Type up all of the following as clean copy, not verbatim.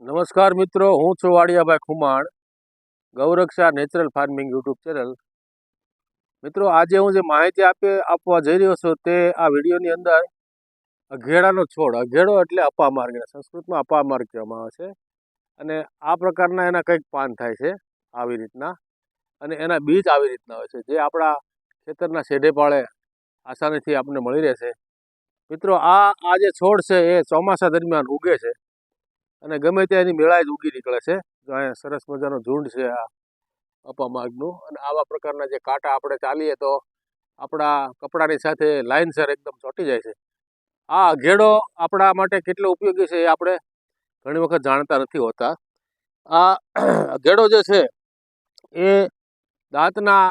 નમસ્કાર મિત્રો, હું છું Vadiyabhai Khuman, ગૌરક્ષા natural farming YouTube channel. મિત્રો, આજે હું જે માહિતી આપવા જઈ રહ્યો છું તે આ વિડીયોની અંદર અઘેડાનો છોડ. અઘેડો એટલે અપામાર્ગ, સંસ્કૃતમાં અપામાર્ગ કહેવામાં આવે છે. અને આ પ્રકારના એના કંઈક પાન થાય છે આવી રીતના, અને એના બીજ આવી રીતના હોય છે, જે આપણા ખેતરના શેઢે પાળે આસાનીથી આપણને મળી રહેશે. મિત્રો, આ જે છોડ છે એ ચોમાસા દરમિયાન ઉગે છે અને ગમે ત્યાં એની મેળાએ જ ઉગી નીકળે છે. જો અહીંયા સરસ મજાનો ઝુંડ છે આ અપામાર્ગનું, અને આવા પ્રકારના જે કાંટા આપણે ચાલીએ તો આપણા કપડાની સાથે લાઇનસર એકદમ ચોંટી જાય છે. આ અઘેડો આપણા માટે કેટલો ઉપયોગી છે એ આપણે ઘણી વખત જાણતા નથી હોતા. આ અઘેડો જે છે એ દાંતના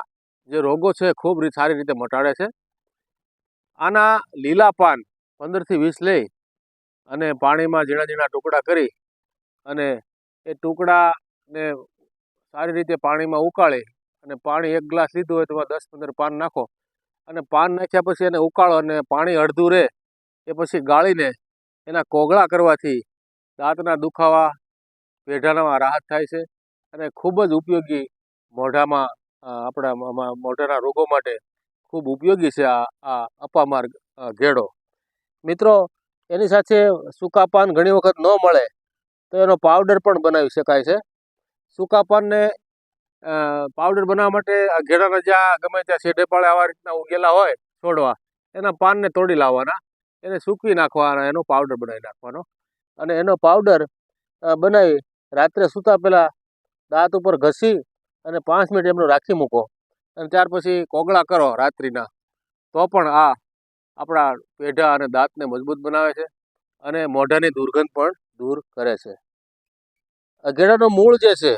જે રોગો છે ખૂબ સારી રીતે મટાડે છે. આના લીલા પાન 15થી 20 લઈ અને પાણીમાં ઝીણા ઝીણા ટુકડા કરી અને એ ટુકડાને સારી રીતે પાણીમાં ઉકાળી અને પાણી 1 ગ્લાસ લીધું હોય તો 10-15 પાન નાખો, અને પાન નાખ્યા પછી એને ઉકાળો અને પાણી અડધું રહે એ પછી ગાળીને એના કોગળા કરવાથી દાંતના દુખાવા, પેઢાનામાં રાહત થાય છે અને ખૂબ જ ઉપયોગી મોઢામાં આપણા મોઢાના રોગો માટે ખૂબ ઉપયોગી છે આ અપામાર્ગ ઘેડો. મિત્રો, એની સાથે સૂકા પાન ઘણી વખત ન મળે તો એનો પાવડર પણ બનાવી શકાય છે. સૂકા પાનને પાવડર બનાવવા માટે ઘેડાના જ્યાં ગમે ત્યાં શેઢે પાળે આવા રીતના ઉગેલા હોય છોડવા, એના પાનને તોડી લાવવાના, એને સૂકવી નાખવાના, એનો પાવડર બનાવી નાખવાનો, અને એનો પાવડર બનાવી રાત્રે સૂતા પહેલાં દાંત ઉપર ઘસી અને 5 મિનિટ એમનું રાખી મૂકો, અને ત્યાર પછી કોગળા કરો રાત્રિના, તો પણ આ આપણા પેઢા અને દાંતને મજબૂત બનાવે છે અને મોઢાની દુર્ગંધ પણ દૂર કરે છે. અઘેડાનું મૂળ જે છે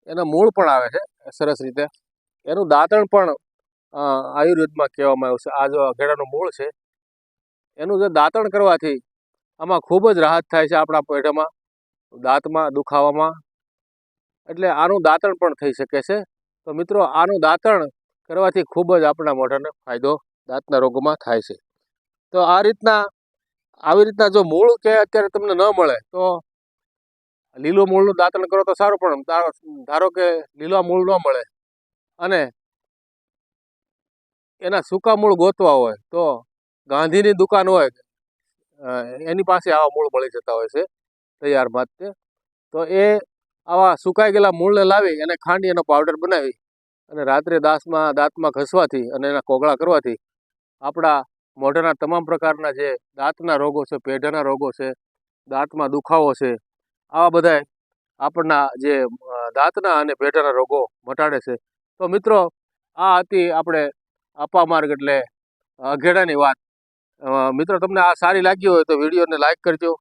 એના મૂળ પણ આવે છે સરસ રીતે. એનું દાંતણ પણ આયુર્વેદમાં કહેવામાં આવ્યું છે. આ જો અઘેડાનું મૂળ છે એનું જે દાંતણ કરવાથી આમાં ખૂબ જ રાહત થાય છે આપણા પેઢામાં, દાંતમાં દુખાવામાં. એટલે આનું દાંતણ પણ થઈ શકે છે. તો મિત્રો, આનું દાંતણ કરવાથી ખૂબ જ આપણા મોઢાને ફાયદો દાંતના રોગોમાં થાય છે. તો આવી રીતના જો મૂળ કે અત્યારે તમને ન મળે તો લીલું મૂળનું દાંતણ કરો તો સારું, પણ ધારો કે લીલા મૂળ ન મળે અને એના સૂકા મૂળ ગોતવા હોય તો ગાંધીની દુકાન હોય એની પાસે આવા મૂળ મળી જતા હોય છે તૈયાર માટે. તો એ આવા સુકાઈ ગયેલા મૂળને લાવી અને ખાંડી એનો પાવડર બનાવી અને રાત્રે દાંતમાં ઘસવાથી અને એના કોગળા કરવાથી આપણા મોઢાના તમામ પ્રકારના જે દાંતના રોગો છે, પેઢાના રોગો છે, દાંતમાં દુખાવો છે, આવા બધા આપણના જે દાંતના અને પેઢાના રોગો મટાડે છે. તો મિત્રો, આ હતી આપણે અપામાર્ગ એટલે અઘેડાની વાત. મિત્રો, તમને આ સારી લાગી હોય તો વિડીયોને લાઈક કરજો,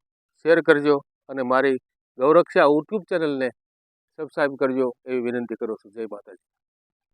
શેર કરજો અને મારી ગૌરક્ષા યુટ્યુબ ચેનલને સબસ્ક્રાઈબ કરજો એવી વિનંતી કરું છું. જય માતાજી.